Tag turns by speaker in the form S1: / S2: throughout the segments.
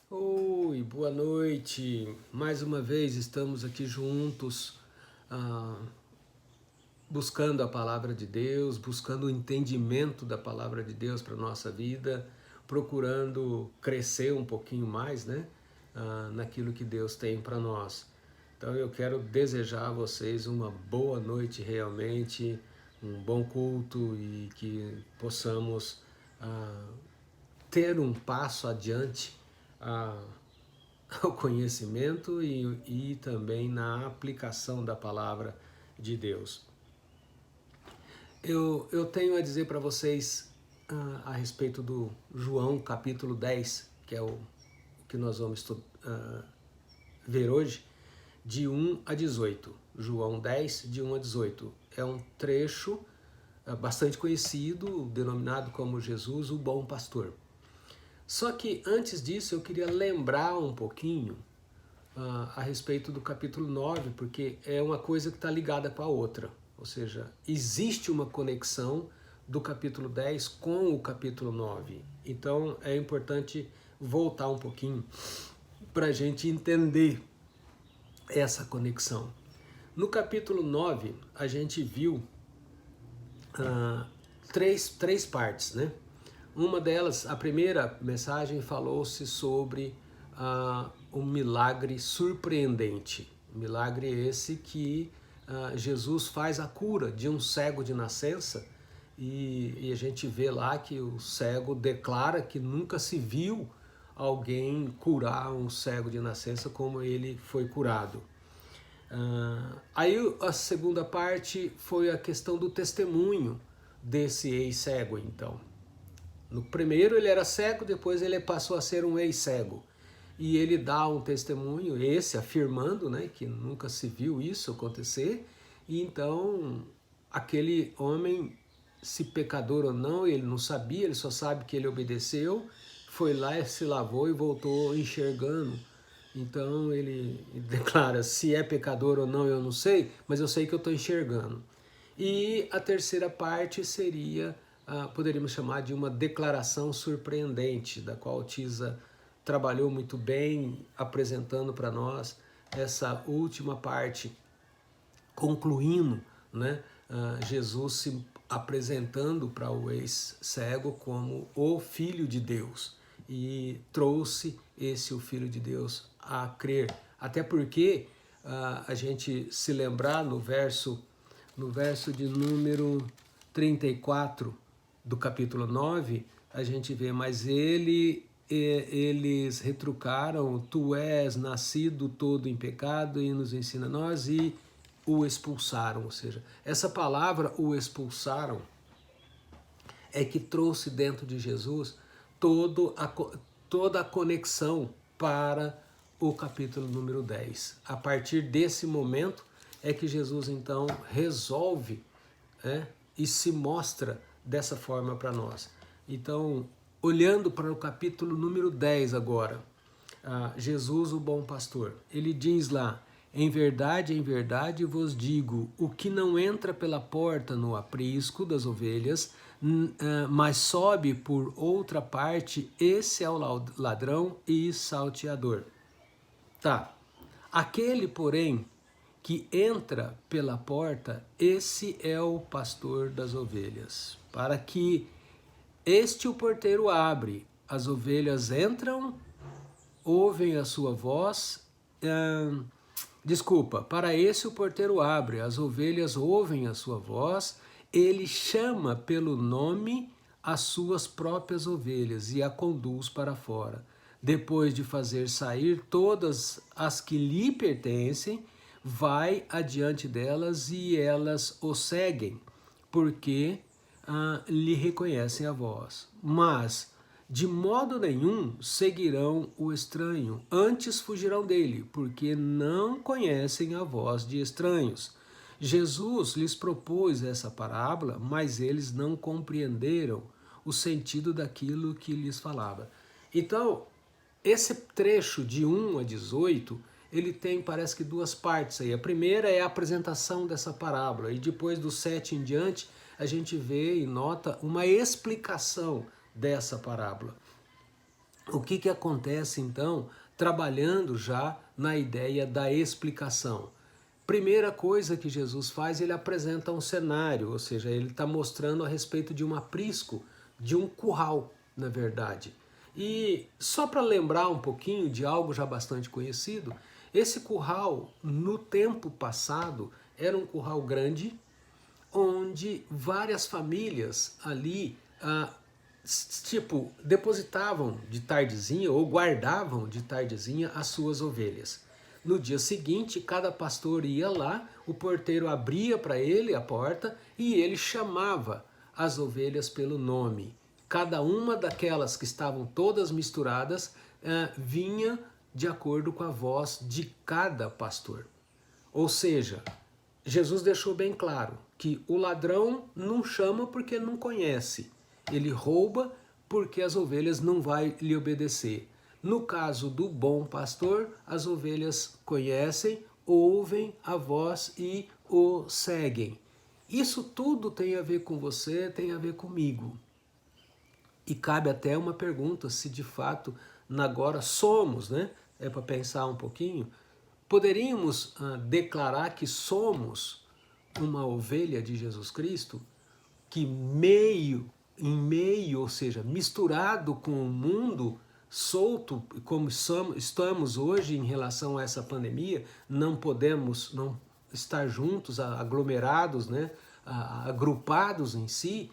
S1: Oi, boa noite. Mais uma vez estamos aqui juntos, buscando a palavra de Deus, buscando o entendimento da palavra de Deus para a nossa vida, procurando crescer um pouquinho mais, né? Naquilo que Deus tem para nós. Então eu quero desejar a vocês uma boa noite realmente, um bom culto e que possamos ter um passo adiante ao conhecimento e também na aplicação da palavra de Deus. Eu tenho a dizer para vocês a respeito do João capítulo 10, que é o que nós vamos ver hoje, de 1 a 18. João 10, de 1 a 18. É um trecho bastante conhecido, denominado como Jesus, o Bom Pastor. Só que antes disso eu queria lembrar um pouquinho a respeito do capítulo 9, porque é uma coisa que está ligada com a outra. Ou seja, existe uma conexão do capítulo 10 com o capítulo 9. Então é importante voltar um pouquinho para a gente entender essa conexão. No capítulo 9, a gente viu três partes, né? Uma delas, a primeira mensagem falou-se sobre um milagre surpreendente. Milagre esse que Jesus faz a cura de um cego de nascença e a gente vê lá que o cego declara que nunca se viu alguém curar um cego de nascença como ele foi curado. Aí a segunda parte foi a questão do testemunho desse ex-cego, então. No primeiro ele era cego, depois ele passou a ser um ex-cego. E ele dá um testemunho, esse afirmando, né, que nunca se viu isso acontecer. E então aquele homem, se pecador ou não, ele não sabia, ele só sabe que ele obedeceu, foi lá, se lavou e voltou enxergando. Então ele declara, se é pecador ou não eu não sei, mas eu sei que eu estou enxergando. E a terceira parte seria, poderíamos chamar de uma declaração surpreendente, da qual Tisa trabalhou muito bem, apresentando para nós essa última parte, concluindo, né, Jesus se apresentando para o ex-cego como o Filho de Deus e trouxe o Filho de Deus a crer. Até porque a gente se lembrar no verso de número 34 do capítulo 9, a gente vê, mas eles retrucaram, tu és nascido todo em pecado e nos ensina a nós, e o expulsaram. Ou seja, essa palavra, o expulsaram, é que trouxe dentro de Jesus toda a conexão para o capítulo número 10. A partir desse momento é que Jesus então resolve, e se mostra dessa forma para nós. Então, olhando para o capítulo número 10 agora, Jesus o bom pastor, ele diz lá, em verdade vos digo, o que não entra pela porta no aprisco das ovelhas, mas sobe por outra parte, esse é o ladrão e salteador. Tá. Aquele, porém, que entra pela porta, esse é o pastor das ovelhas. Para que este o porteiro abre, as ovelhas entram, ouvem a sua voz. Para esse o porteiro abre, as ovelhas ouvem a sua voz, ele chama pelo nome as suas próprias ovelhas e a conduz para fora. Depois de fazer sair todas as que lhe pertencem, vai adiante delas e elas o seguem, porque lhe reconhecem a voz. Mas de modo nenhum seguirão o estranho, antes fugirão dele, porque não conhecem a voz de estranhos. Jesus lhes propôs essa parábola, mas eles não compreenderam o sentido daquilo que lhes falava. Então, esse trecho de 1 a 18, ele tem, parece que, duas partes aí. A primeira é a apresentação dessa parábola, e depois do 7 em diante, a gente vê e nota uma explicação dessa parábola. O que que acontece então, trabalhando já na ideia da explicação? Primeira coisa que Jesus faz, ele apresenta um cenário, ou seja, ele está mostrando a respeito de um aprisco, de um curral, na verdade. E só para lembrar um pouquinho de algo já bastante conhecido, esse curral, no tempo passado, era um curral grande, onde várias famílias ali, tipo, depositavam de tardezinha ou guardavam de tardezinha as suas ovelhas. No dia seguinte, cada pastor ia lá, o porteiro abria para ele a porta e ele chamava as ovelhas pelo nome. Cada uma daquelas que estavam todas misturadas vinha de acordo com a voz de cada pastor. Ou seja, Jesus deixou bem claro que o ladrão não chama porque não conhece. Ele rouba porque as ovelhas não vão lhe obedecer. No caso do bom pastor, as ovelhas conhecem, ouvem a voz e o seguem. Isso tudo tem a ver com você, tem a ver comigo. E cabe até uma pergunta, se de fato agora somos, né? É para pensar um pouquinho. Poderíamos declarar que somos uma ovelha de Jesus Cristo, que em meio, ou seja, misturado com o mundo, solto, como estamos hoje em relação a essa pandemia, não podemos não estar juntos, aglomerados, né, agrupados em si,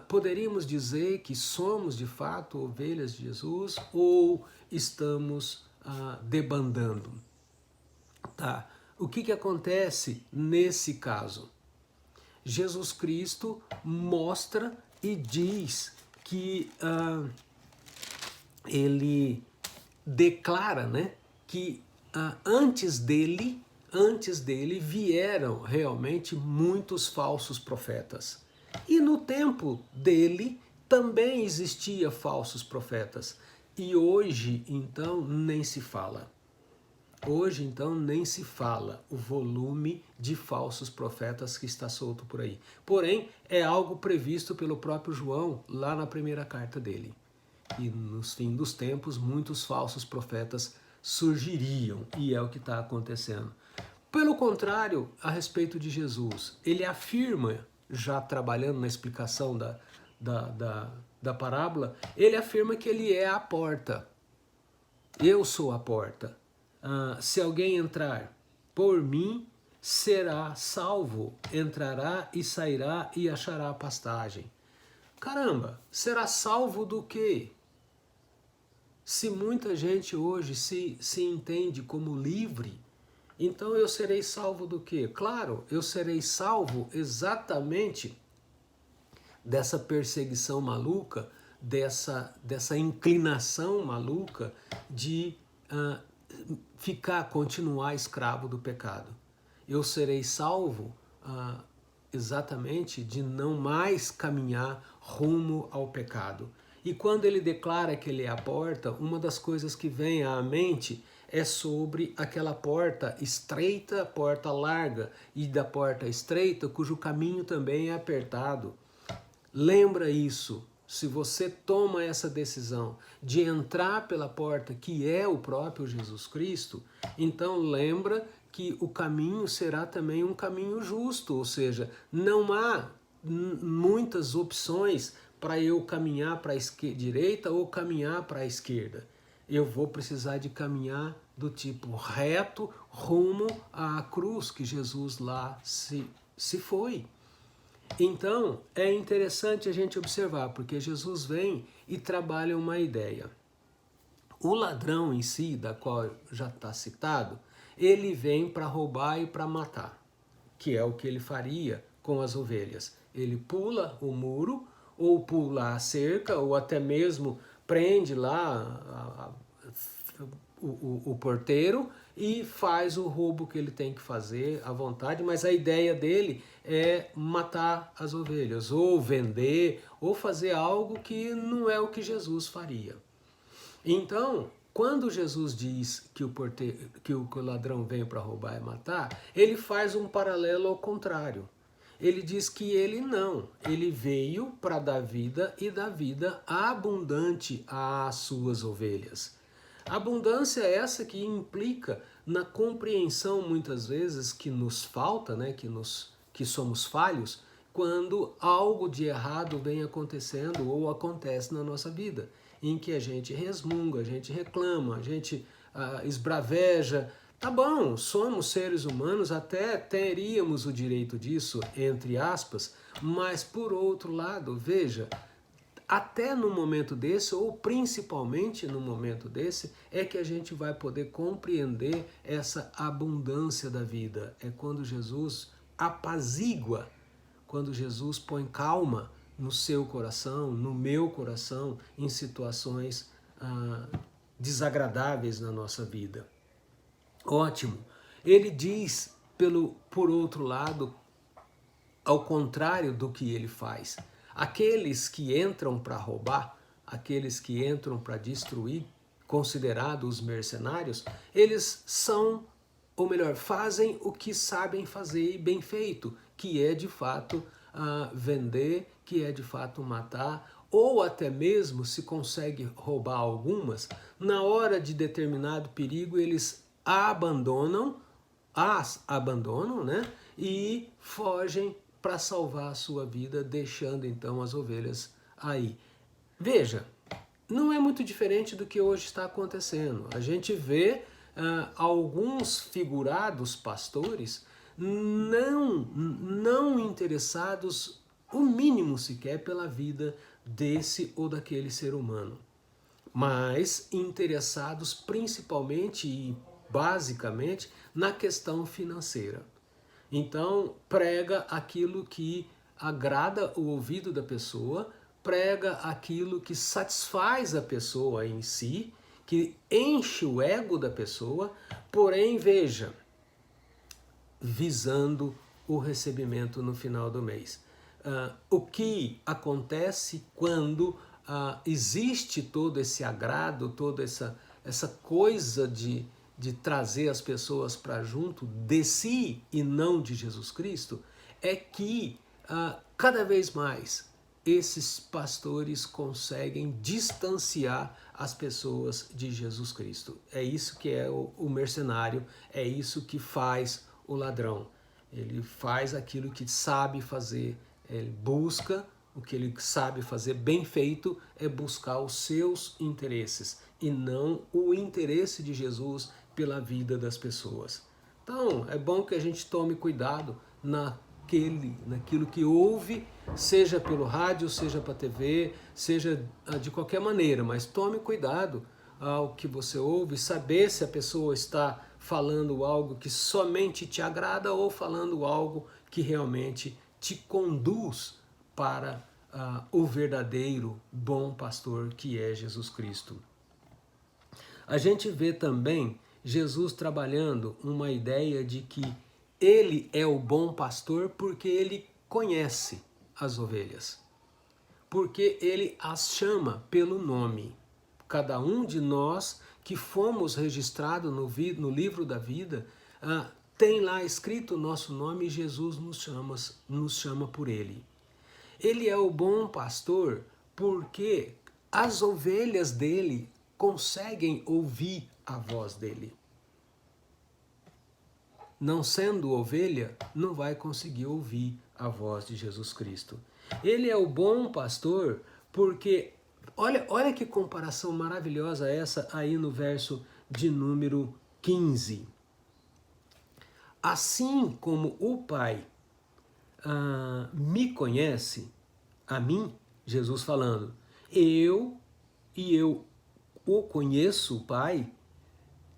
S1: poderíamos dizer que somos de fato ovelhas de Jesus ou estamos debandando? Tá. O que acontece nesse caso? Jesus Cristo mostra e diz que ele declara, né, que antes dele vieram realmente muitos falsos profetas. E no tempo dele também existia falsos profetas. E hoje, então, nem se fala. Hoje, então, nem se fala o volume de falsos profetas que está solto por aí. Porém, é algo previsto pelo próprio João lá na primeira carta dele. E nos fins dos tempos, muitos falsos profetas surgiriam, e é o que está acontecendo. Pelo contrário, a respeito de Jesus, ele afirma, já trabalhando na explicação da parábola, ele afirma que ele é a porta. Eu sou a porta. Se alguém entrar por mim, será salvo, entrará e sairá e achará pastagem. Caramba, será salvo do quê? Se muita gente hoje se entende como livre, então eu serei salvo do quê? Claro, eu serei salvo exatamente dessa perseguição maluca, dessa inclinação maluca de continuar escravo do pecado. Eu serei salvo exatamente de não mais caminhar rumo ao pecado. E quando ele declara que ele é a porta, uma das coisas que vem à mente é sobre aquela porta estreita, porta larga, e da porta estreita, cujo caminho também é apertado. Lembra isso. Se você toma essa decisão de entrar pela porta que é o próprio Jesus Cristo, então lembra que o caminho será também um caminho justo, ou seja, não há muitas opções para eu caminhar para a direita ou caminhar para a esquerda. Eu vou precisar de caminhar do tipo reto rumo à cruz que Jesus lá se foi. Então, é interessante a gente observar, porque Jesus vem e trabalha uma ideia. O ladrão em si, da qual já está citado, ele vem para roubar e para matar, que é o que ele faria com as ovelhas. Ele pula o muro, ou pula a cerca, ou até mesmo prende lá o porteiro e faz o roubo que ele tem que fazer à vontade, mas a ideia dele é matar as ovelhas, ou vender, ou fazer algo que não é o que Jesus faria. Então, quando Jesus diz que o ladrão veio para roubar e matar, ele faz um paralelo ao contrário. ele diz que ele não, ele veio para dar vida e dar vida abundante às suas ovelhas. Abundância é essa que implica na compreensão muitas vezes que nos falta, né, que somos falhos, quando algo de errado vem acontecendo ou acontece na nossa vida, em que a gente resmunga, a gente reclama, a gente esbraveja. Tá bom, somos seres humanos, até teríamos o direito disso, entre aspas, mas por outro lado, veja, até no momento desse, ou principalmente no momento desse, é que a gente vai poder compreender essa abundância da vida. É quando Jesus apazigua, quando Jesus põe calma no seu coração, no meu coração, em situações desagradáveis na nossa vida. Ótimo. Ele diz, por outro lado, ao contrário do que ele faz. Aqueles que entram para roubar, aqueles que entram para destruir, considerados mercenários, eles são, ou melhor, fazem o que sabem fazer bem feito, que é de fato vender, que é de fato matar, ou até mesmo se consegue roubar algumas, na hora de determinado perigo eles as abandonam, né? E fogem para salvar a sua vida, deixando então as ovelhas aí. Veja, não é muito diferente do que hoje está acontecendo. A gente vê alguns figurados pastores não interessados o mínimo sequer pela vida desse ou daquele ser humano, mas interessados principalmente e basicamente na questão financeira. Então, prega aquilo que agrada o ouvido da pessoa, prega aquilo que satisfaz a pessoa em si, que enche o ego da pessoa, porém, veja, visando o recebimento no final do mês. O que acontece quando existe todo esse agrado, toda essa coisa de trazer as pessoas para junto de si e não de Jesus Cristo, é que cada vez mais esses pastores conseguem distanciar as pessoas de Jesus Cristo. É isso que é o mercenário, é isso que faz o ladrão. Ele faz aquilo que sabe fazer, ele busca o que ele sabe fazer bem feito, é buscar os seus interesses e não o interesse de Jesus pela vida das pessoas. Então, é bom que a gente tome cuidado naquilo que ouve, seja pelo rádio, seja para a TV, seja de qualquer maneira, mas tome cuidado ao que você ouve, saber se a pessoa está falando algo que somente te agrada ou falando algo que realmente te conduz para o verdadeiro bom pastor que é Jesus Cristo. A gente vê também Jesus trabalhando uma ideia de que ele é o bom pastor porque ele conhece as ovelhas, porque ele as chama pelo nome. Cada um de nós que fomos registrados no livro da vida, tem lá escrito o nosso nome e Jesus nos chama por ele. Ele é o bom pastor porque as ovelhas dele conseguem ouvir a voz dele. Não sendo ovelha, não vai conseguir ouvir a voz de Jesus Cristo. Ele é o bom pastor porque, olha que comparação maravilhosa essa aí no verso de número 15. Assim como o Pai me conhece, a mim, Jesus falando, eu o conheço, o Pai,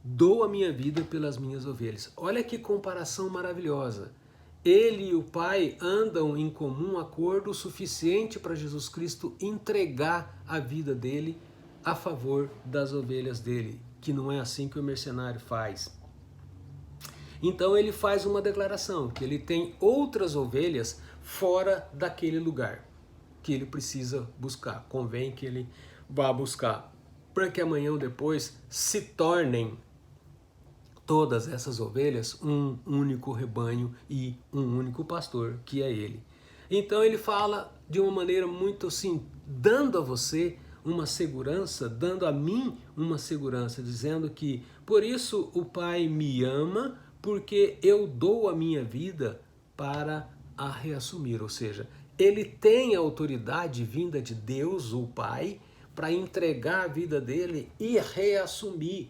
S1: dou a minha vida pelas minhas ovelhas. Olha que comparação maravilhosa. Ele e o Pai andam em comum acordo o suficiente para Jesus Cristo entregar a vida dele a favor das ovelhas dele, que não é assim que o mercenário faz. Então ele faz uma declaração, que ele tem outras ovelhas fora daquele lugar, que ele precisa buscar. Convém que ele vá buscar, para que amanhã ou depois se tornem todas essas ovelhas um único rebanho e um único pastor, que é ele. Então ele fala de uma maneira muito assim, dando a você uma segurança, dando a mim uma segurança, dizendo que por isso o Pai me ama, porque eu dou a minha vida para a reassumir, ou seja, ele tem a autoridade vinda de Deus, o Pai, para entregar a vida dele e reassumir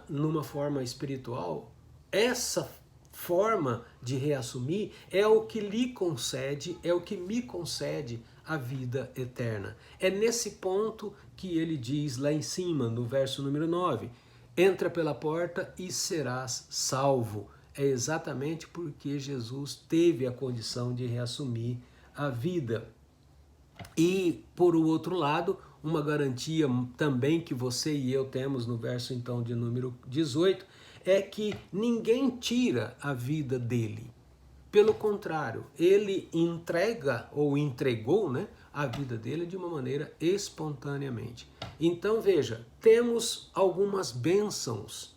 S1: numa forma espiritual. Essa forma de reassumir é o que lhe concede, é o que me concede a vida eterna. É nesse ponto que ele diz lá em cima, no verso número 9, entra pela porta e serás salvo. É exatamente porque Jesus teve a condição de reassumir a vida. E, por o outro lado, uma garantia também que você e eu temos no verso então de número 18, é que ninguém tira a vida dele. Pelo contrário, ele entrega ou entregou, né, a vida dele de uma maneira espontaneamente. Então veja, temos algumas bênçãos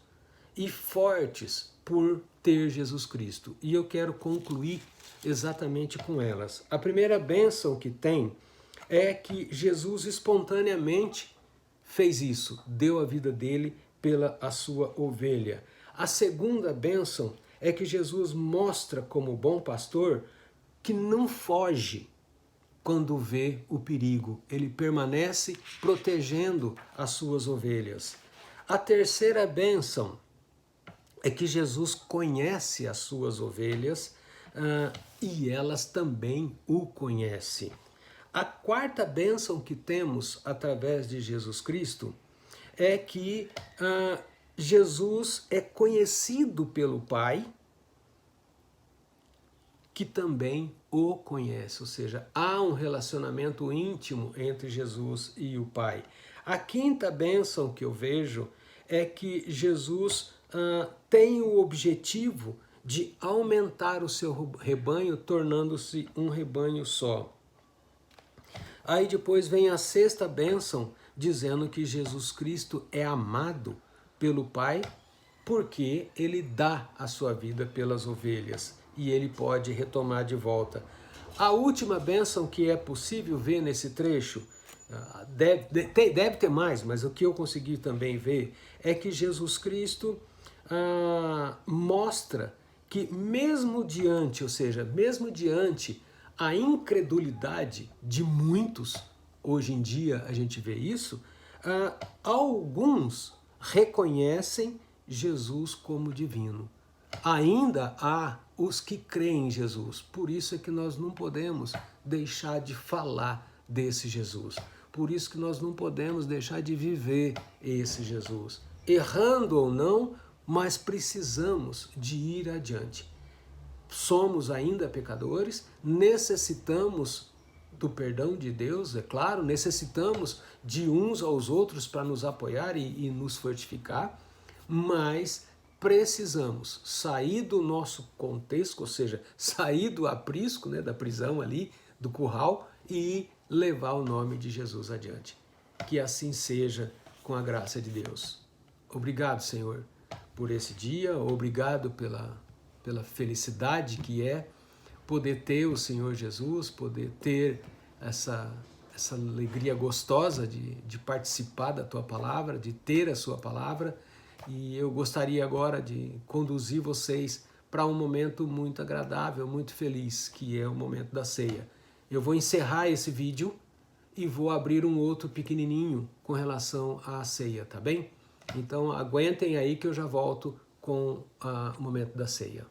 S1: e fortes por ter Jesus Cristo. E eu quero concluir exatamente com elas. A primeira bênção que tem é que Jesus espontaneamente fez isso, deu a vida dele pela a sua ovelha. A segunda bênção é que Jesus mostra como bom pastor que não foge quando vê o perigo. Ele permanece protegendo as suas ovelhas. A terceira bênção é que Jesus conhece as suas ovelhas e elas também o conhecem. A quarta bênção que temos através de Jesus Cristo é que Jesus é conhecido pelo Pai, que também o conhece, ou seja, há um relacionamento íntimo entre Jesus e o Pai. A quinta bênção que eu vejo é que Jesus tem o objetivo de aumentar o seu rebanho, tornando-se um rebanho só. Aí depois vem a sexta bênção, dizendo que Jesus Cristo é amado pelo Pai, porque ele dá a sua vida pelas ovelhas e ele pode retomar de volta. A última bênção que é possível ver nesse trecho, deve ter mais, mas o que eu consegui também ver é que Jesus Cristo mostra que mesmo diante, ou seja, mesmo diante a incredulidade de muitos, hoje em dia a gente vê isso, alguns reconhecem Jesus como divino. Ainda há os que creem em Jesus, por isso é que nós não podemos deixar de falar desse Jesus. Por isso que nós não podemos deixar de viver esse Jesus. Errando ou não, mas precisamos de ir adiante. Somos ainda pecadores, necessitamos do perdão de Deus, é claro, necessitamos de uns aos outros para nos apoiar e nos fortificar, mas precisamos sair do nosso contexto, ou seja, sair do aprisco, né, da prisão ali, do curral, e levar o nome de Jesus adiante. Que assim seja com a graça de Deus. Obrigado, Senhor, por esse dia, obrigado pela felicidade que é poder ter o Senhor Jesus, poder ter essa alegria gostosa de participar da Tua Palavra, de ter a Sua Palavra. E eu gostaria agora de conduzir vocês para um momento muito agradável, muito feliz, que é o momento da ceia. Eu vou encerrar esse vídeo e vou abrir um outro pequenininho com relação à ceia, tá bem? Então aguentem aí que eu já volto com o momento da ceia.